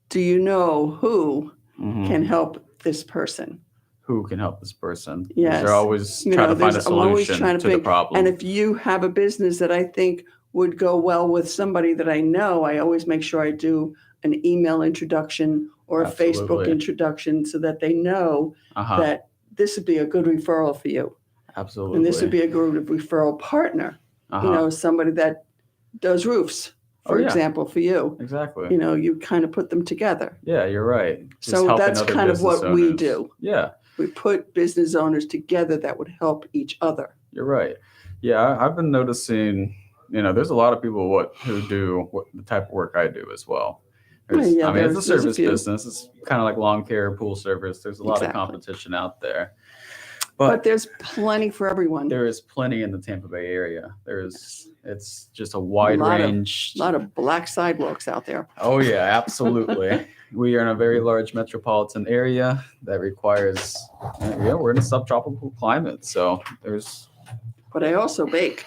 do you know who Mhm. can help this person? Who can help this person? Yes. They're always You trying know, to find a I'm always solution trying to to the think, problem. And if you have a business that I think would go well with somebody that I know, I always make sure I do an email introduction or a Facebook Absolutely. introduction so that they know that this would be a good referral for you. Absolutely. And this would be a good referral partner. Somebody that does roofs, for Oh, yeah. example, for you. Exactly. You kind of put them together. Yeah, you're right. Just So helping that's other kind of business what we owners. do. Yeah, We put business owners together that would help each other. you're right. Yeah, I've been noticing, there's a lot of people who do the type of work I do as well. It's a there's a service few. business. It's kind of like lawn care, pool service. There's a lot Exactly. of competition out there. But there's plenty for everyone. There is plenty in the Tampa Bay area. It's just a wide Lot of- range. A lot of black sidewalks out there. Oh yeah, absolutely. We are in a very large metropolitan area that requires, we're in a subtropical climate. So But I also bake.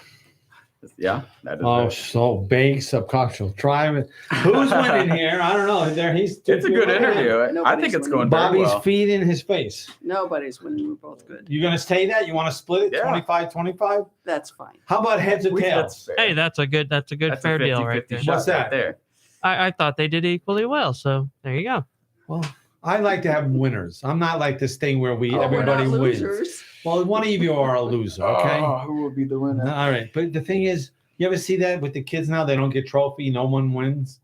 that is Oh, it. so big subcultural. Try it. Who's winning here? I don't know. It's a good interview. I Nobody's think it's winning. going very Bobby's well. feet in his face. Nobody's winning. We're both good. You going to say that? You want to split it? Yeah. 25-25? That's fine. How about heads or We think tails? that's fair. Hey, that's a good That's fair a deal right 50-50 there. shot What's that? right there. I thought they did equally well, so there you go. Well, I like to have winners. I'm not like this thing where We're everybody not wins. losers. Well, one of you are a loser, okay? Oh, who will be the winner? All right. But the thing is, you ever see that with the kids now? They don't get trophy. No one wins.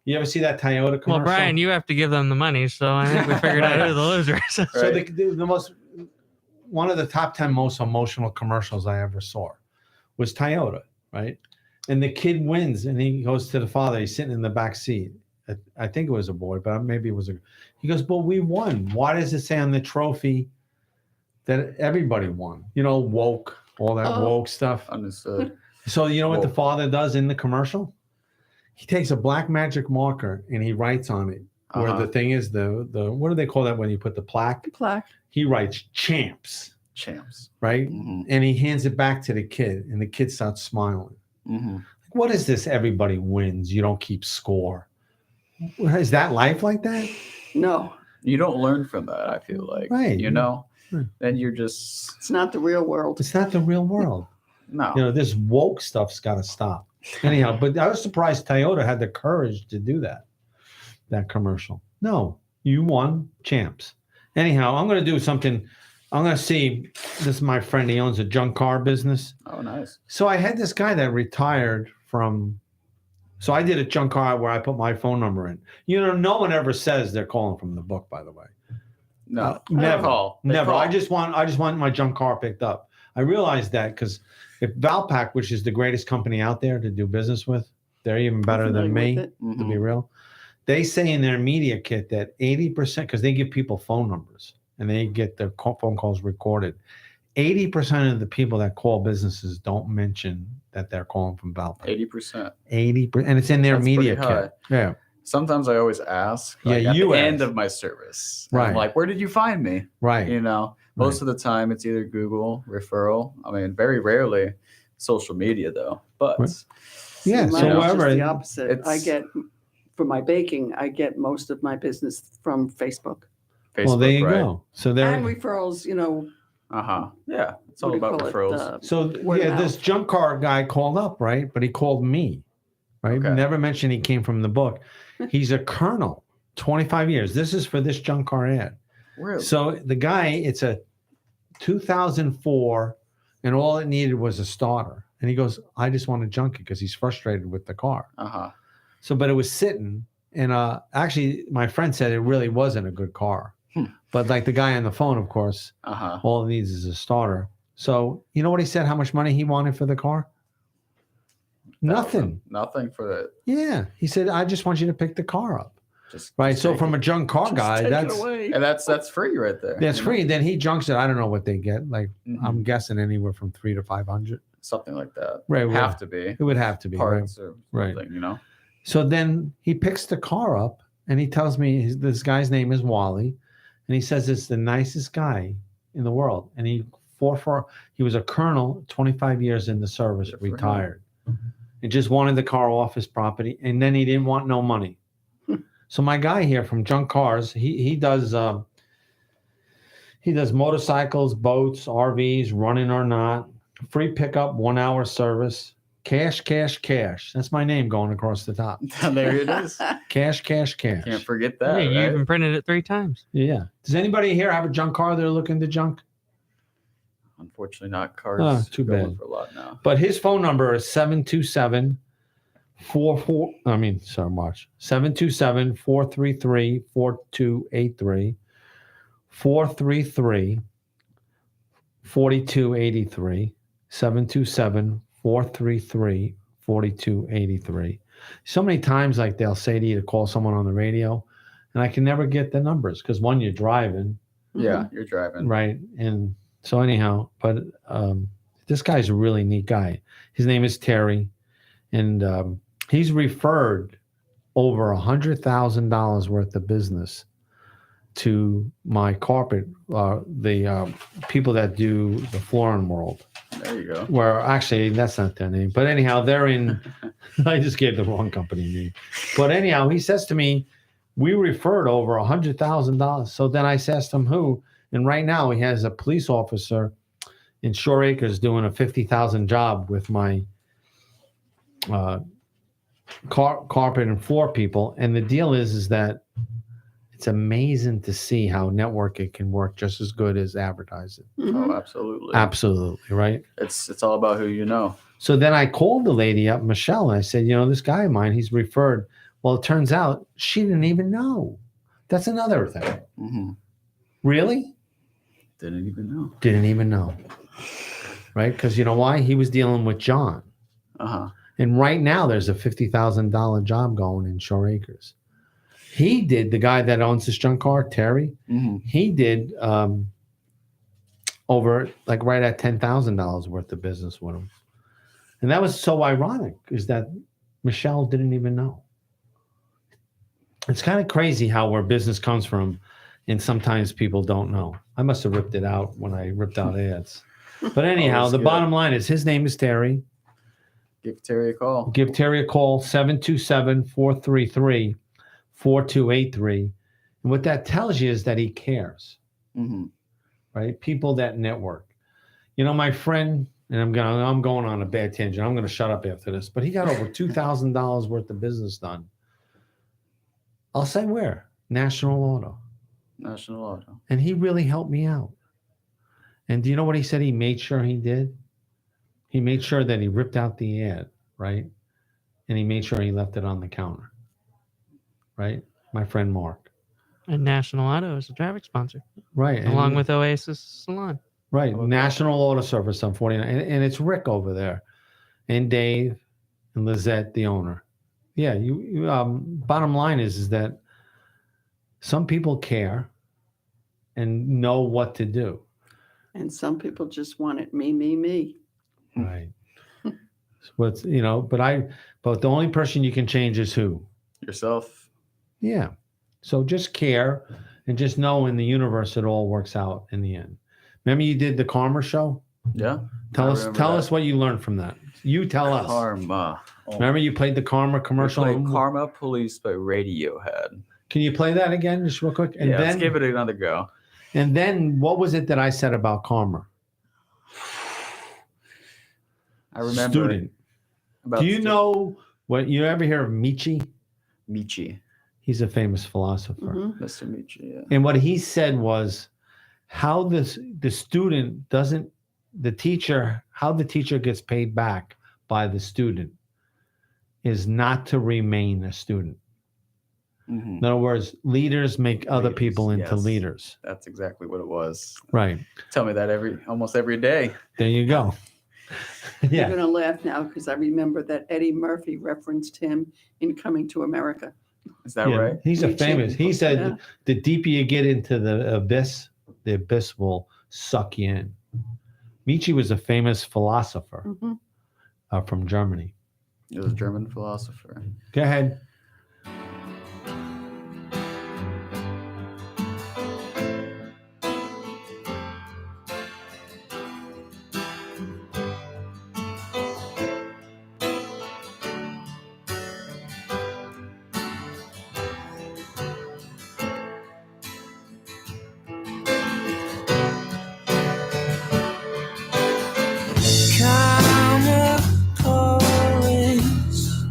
You ever see that Toyota commercial? Well, Brian, you have to give them the money, so I think we figured out who the losers. So Right. one of the top 10 most emotional commercials I ever saw was Toyota, right? And the kid wins, and he goes to the father. He's sitting in the back seat. I think it was a boy, but maybe it was a. He goes, "But we won. Why does it say on the trophy that everybody won? Woke, all that Oh. woke stuff." Understood. So you know what the Woke. father does in the commercial? He takes a black magic marker and he writes on it where the thing is the what do they call that when you put the plaque? Plaque. He writes champs, Champs. right? Mm-hmm. And he hands it back to the kid, and the kid starts smiling. Mm-hmm. What is this? Everybody wins. You don't keep score. Is that life like that? No, You don't learn from that, I feel like. Right. Right. Then you're just, it's not the real world. It's not the real world. no. This woke stuff's got to stop. Anyhow, but I was surprised Toyota had the courage to do that commercial. No, you won, champs. Anyhow, I'm going to do something. I'm going to see. This is my friend. He owns a junk car business. Oh, nice. So I had this guy that retired from So I did a junk car where I put my phone number in. No one ever says they're calling from the book, by the way. No, Never. Call. They Never. call. I just want my junk car picked up. I realized that because if Valpak, which is the greatest company out there to do business with, they're even better than me, to be real. They say in their media kit that 80%, because they give people phone numbers and they get their phone calls recorded. 80% of the people that call businesses don't mention that they're calling from Valpak. 80%. 80%, and it's in their That's media pretty high. kit. Yeah. Sometimes I always ask, Yeah, at you the ask. end of my service. Right. I'm like, where did you find me? Right. Most of the time it's either Google referral. I mean, very rarely social media though. But Right. Yeah. Mine So is whatever. just the opposite. I it's- get for my baking, I get most of my business from Facebook Facebook, Well, there you right? go. So there. and referrals. Yeah. It's all what do you about call it, referrals. So word of yeah, this mouth. junk car guy called up, right? But he called me, right? Okay. Never mentioned he came from the book. He's a colonel, 25 years. This is for this junk car ad. Really? So the guy, it's a 2004, and all it needed was a starter. And he goes, I just want to junk it because he's frustrated with the car. So, but it was sitting, and actually, my friend said it really wasn't a good car. But like the guy on the phone, of course, all it needs is a starter. So, you know what he said? How much money he wanted for the car? Nothing. Nothing for that. Yeah, he said, I just want you to pick the car up. Just Right. just So take from it. a junk car guy, that's And that's free right there. that's you know? free. Then he junks it. I don't know what they get. Like Mhm. I'm guessing anywhere from 300 to 500. Something like that. Right. well, Have to be It would have to be. Right. parts or Right. something. So then he picks the car up and he tells me this guy's name is Wally, and he says it's the nicest guy in the world. And he was a colonel, 25 years in the service, Good for him. retired, and just wanted the car off his property. And then he didn't want no money. So my guy here from Junk Cars, he does motorcycles, boats, RVs, running or not, free pickup, 1 hour service, cash. That's my name going across the top. There it is. Cash. Can't forget that. Yeah, you right? even printed it 3 times. Yeah. Does anybody here have a junk car they're looking to junk? Unfortunately, not cars. Oh, too going bad. for a lot now. But his phone number is 727-433-4283, 433-4283, 727-433-4283. So many times, like they'll say to you to call someone on the radio, and I can never get the numbers because one, you're driving, Yeah, you're driving. right? And so anyhow, but this guy's a really neat guy. His name is Terry, and he's referred over $100,000 worth of business to my carpet, the people that do the Flooring World. There you go. Where actually that's not their name, but anyhow, they're in. I just gave the wrong company name, but anyhow, he says to me, "We referred over $100,000." So then I asked him who, and right now he has a police officer in Shore Acres doing a $50,000 job with my carpet and floor people. And the deal is that it's amazing to see how networking can work just as good as advertising. Oh, absolutely. Absolutely, right? It's all about who you know. So then I called the lady up, Michelle, and I said, this guy of mine, he's referred. Well, it turns out she didn't even know. That's another thing. Mm-hmm. Really? Didn't even know. Didn't even know. Right? Because you know why? He was dealing with John. And right now there's a $50,000 job going in Shore Acres. He did, the guy that owns this junk car, Terry, he did over like right at $10,000 worth of business with him. And that was so ironic is that Michelle didn't even know. It's kind of crazy how where business comes from and sometimes people don't know. I must have ripped it out when I ripped out ads. But anyhow, that's the good. bottom line is his name is Terry. Give Terry a call. Give Terry a call, 727-433-4283. And what that tells you is that he cares, right? People that network. My friend, and I'm going on a bad tangent. I'm going to shut up after this, but he got over $2,000 worth of business done. I'll say where? National Auto. National Auto. And he really helped me out. And do you know what he said he made sure he did? He made sure that he ripped out the ad, right? and he made sure he left it on the counter. Right? My friend Mark. And National Auto is a traffic sponsor, Right. along with Oasis Salon. Right. National Auto Service on 49. And it's Rick over there. And Dave and Lizette, the owner. Yeah, you bottom line is that some people care and know what to do. And some people just want it me. Right. So it's, but the only person you can change is who? Yourself. Yeah. So just care and just know in the universe it all works out in the end. Remember you did the Karma show? Yeah. Tell us what you learned from that. You tell us. Karma. Remember you played the Karma commercial? We played Karma Police by Radiohead. Can you play that again just real quick? And yeah, then, let's give it another go. And then what was it that I said about Karma? I remember. Student. Do you know what you ever hear of Michi? Michi. He's a famous philosopher. Mm-hmm. Mr. Michi, yeah. And what he said was how the student doesn't, how the teacher gets paid back by the student is not to remain a student. Mm-hmm. In other words, leaders make other people into leaders. That's exactly what it was. Right. Tell me that almost every day. There you go. You're Yeah. going to laugh now because I remember that Eddie Murphy referenced him in Coming to America. Is that right? He's a Michi. famous. He said Yeah. the deeper you get into the abyss will suck you in. Michi was a famous philosopher Mm-hmm. from Germany. He was a German philosopher. Go ahead. Karma calls,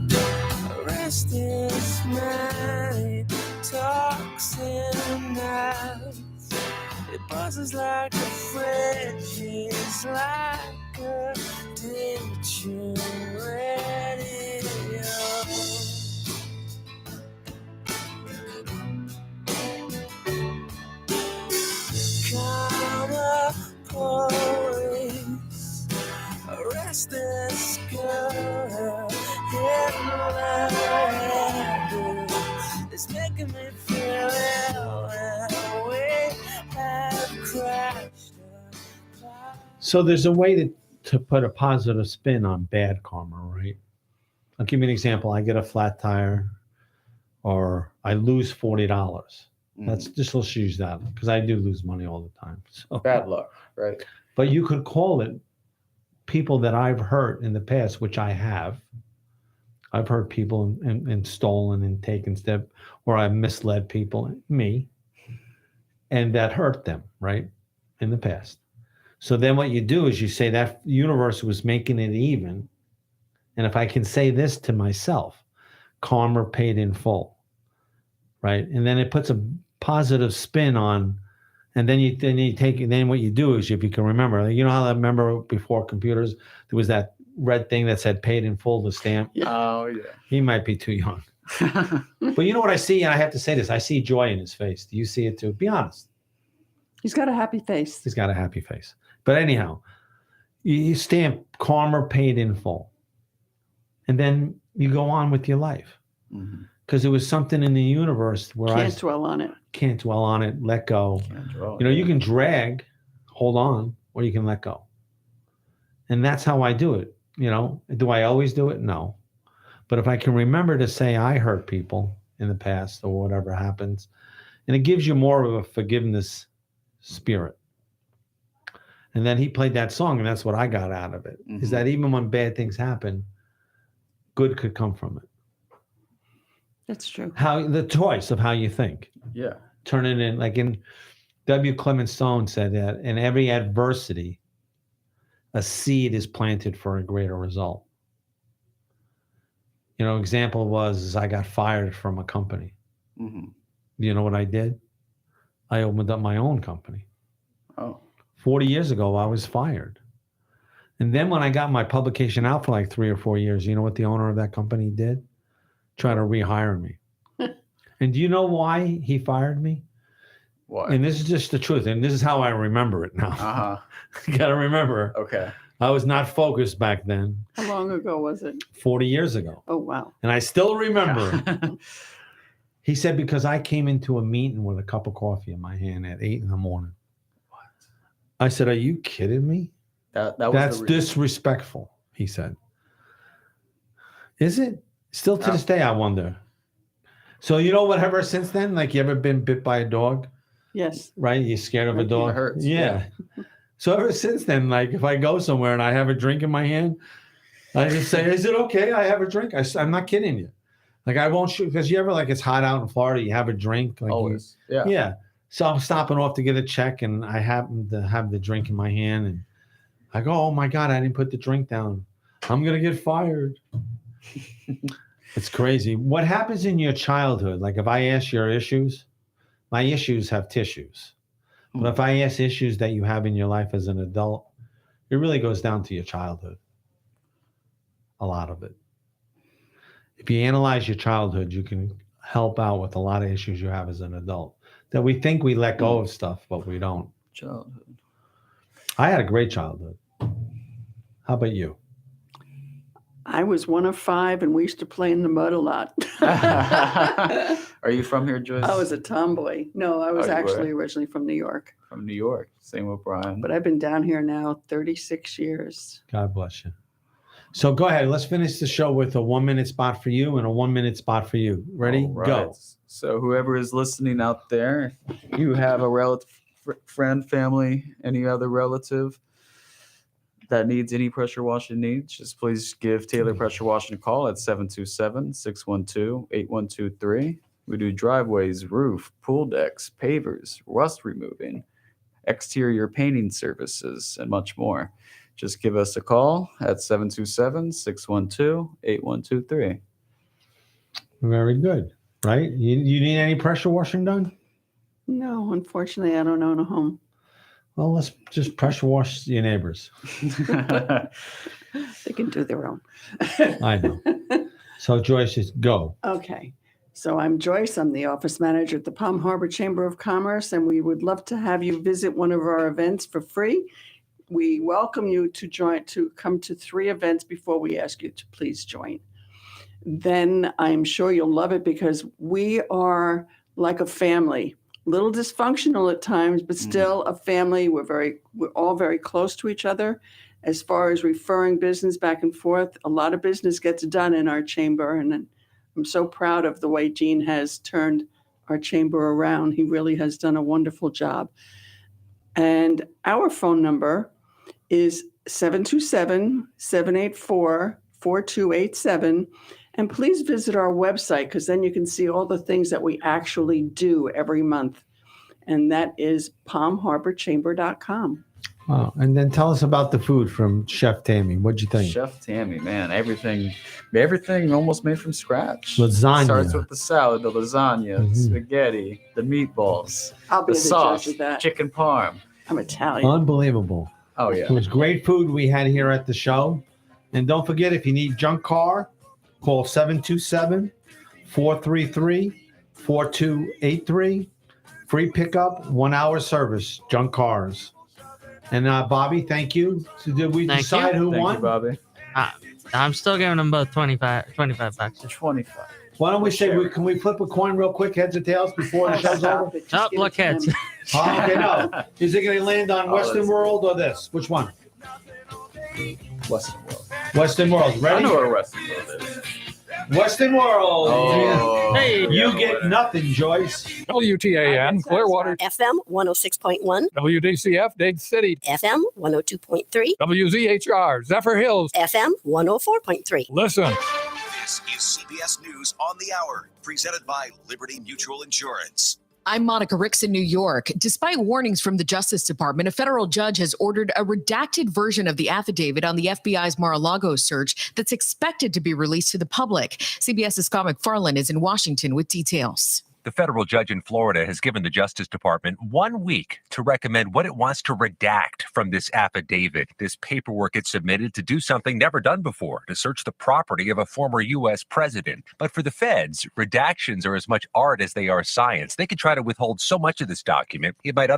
restless mind, toxin nights. It buzzes like a fridge, it's like a ditching radio. Karma calls, arrest this girl in my head. It's making me feel ill, and we have crashed. So there's a way to put a positive spin on bad karma, right? I'll give you an example. I get a flat tire or I lose $40. Let's use that because I do lose money all the time. So Bad luck, right? But you could call it people that I've hurt in the past, which I have. I've hurt people and stolen and taken step, or I've misled people, me, and that hurt them, right, in the past. So then what you do is you say that universe was making it even. And if I can say this to myself, karma paid in full, right? And then it puts a positive spin on, and then you take it. Then what you do is, if you can remember, you know how I remember before computers, there was that red thing that said paid in full, the stamp. Oh, yeah. He might be too young. But you know what I see, and I have to say this, I see joy in his face. Do you see it too? Be honest. He's got a happy face. He's got a happy face. But anyhow, you stamp karma paid in full. And then you go on with your life. Because there was something in the universe where Can't dwell on it. Can't dwell on it, let go. Can't dwell, You know, you can drag, hold on, or you can let go. And that's how I do it. You know, do I always do it? No. But if I can remember to say I hurt people in the past or whatever happens, and it gives you more of a forgiveness spirit. And then he played that song, and that's what I got out of it, is that even when bad things happen, good could come from it. That's true. How the choice of how you think. Yeah. Turn it in, like in W. Clement Stone said that in every adversity, a seed is planted for a greater result. You know, example was I got fired from a company. You know what I did? I opened up my own company. Oh. 40 years ago, I was fired. And then when I got my publication out for like 3 or 4 years, you know what the owner of that company did? Try to rehire me. And do you know why he fired me? What? And this is just the truth. And this is how I remember it now. Uh-huh. You got to remember, Okay. I was not focused back then. How long ago was it? 40 years ago. Oh, wow. And I still remember. He said, because I came into a meeting with a cup of coffee in my hand at 8 in the morning. What? I said, are you kidding me? That was That's the reason. disrespectful, he said. Is it? Still to this day, I wonder. So you know what, ever since then, like you ever been bit by a dog? Yes. Right? You're scared of a It dog? hurts, Yeah. So ever since then, like if I go somewhere and I have a drink in my hand, I just say, is it okay? I have a drink. I'm not kidding you. Like I won't shoot, because you ever like it's hot out in Florida, you have a drink. Like Always. Yeah. yeah. So I'm stopping off to get a check and I happen to have the drink in my hand and I go, oh my God, I didn't put the drink down. I'm going to get fired. It's crazy. What happens in your childhood? Like if I ask your issues, my issues have tissues. But if I ask issues that you have in your life as an adult, it really goes down to your childhood. A lot of it. If you analyze your childhood, you can help out with a lot of issues you have as an adult that we think we let go of stuff, but we don't. Childhood. I had a great childhood. How about you? I was one of 5, and we used to play in the mud a lot. Are you from here, Joyce? I was a tomboy. No, I was Oh, you were? actually originally from New York. From New York. Same with Brian. But I've been down here now 36 years. God bless you. So go ahead. Let's finish the show with a 1-minute spot for you and a 1-minute spot for you. Ready? All right. Go. So whoever is listening out there, you have a relative, friend, family, any other relative that needs any pressure washing needs, just please give Taylor Pressure Washing a call at 727-612-8123. We do driveways, roof, pool decks, pavers, rust removing, exterior painting services, and much more. Just give us a call at 727-612-8123. Very good. Right? You need any pressure washing done? No, unfortunately, I don't own a home. Well, let's just pressure wash your neighbors. They can do their own. I know. So Joyce, just go. Okay. So I'm Joyce. I'm the office manager at the Palm Harbor Chamber of Commerce, and we would love to have you visit one of our events for free. We welcome you to come to 3 events before we ask you to please join. Then I'm sure you'll love it because we are like a family. Little dysfunctional at times, but still a family. We're all very close to each other. As far as referring business back and forth, a lot of business gets done in our chamber, and I'm so proud of the way Gene has turned our chamber around. He really has done a wonderful job. And our phone number is 727-784-4287. And please visit our website, because then you can see all the things that we actually do every month. And that is palmharborchamber.com. Wow. And then tell us about the food from Chef Tammy. What'd you think? Chef Tammy, man, everything almost made from scratch. Lasagna. Starts with the salad, the lasagna, spaghetti, the meatballs, I'll be the the sauce, judge of that. chicken parm. I'm Italian. Unbelievable. Oh yeah. It was great food we had here at the show. And don't forget, if you need junk car, call 727-433-4283. Free pickup, 1-hour service, junk cars. And Bobby, thank you. So did we Thank decide you. who Thank won? you, Bobby. I'm still giving them both 25 bucks. 25. Why don't we say, can we flip a coin real quick, heads or tails, before the show's over? Oh, look, heads. Oh, okay, no. Is it going to land on Western that's- World or this? Which one? Western World. Western World. I Ready? know where Western World is. Western World. Oh, Hey, You yeah, get whatever. nothing, Joyce. WTAN, Clearwater, FM 106.1, WDCF, Dade City, FM 102.3, WZHR, Zephyrhills. FM 104.3. Listen. This is CBS News on the Hour, presented by Liberty Mutual Insurance. I'm Monica Ricks in New York. Despite warnings from the Justice Department, a federal judge has ordered a redacted version of the affidavit on the FBI's Mar-a-Lago search that's expected to be released to the public. CBS's Scott McFarland is in Washington with details. The federal judge in Florida has given the Justice Department 1 week to recommend what it wants to redact from this affidavit, this paperwork it submitted to do something never done before, to search the property of a former U.S. president. But for the feds, redactions are as much art as they are science. They could try to withhold so much of this document, it might otherwise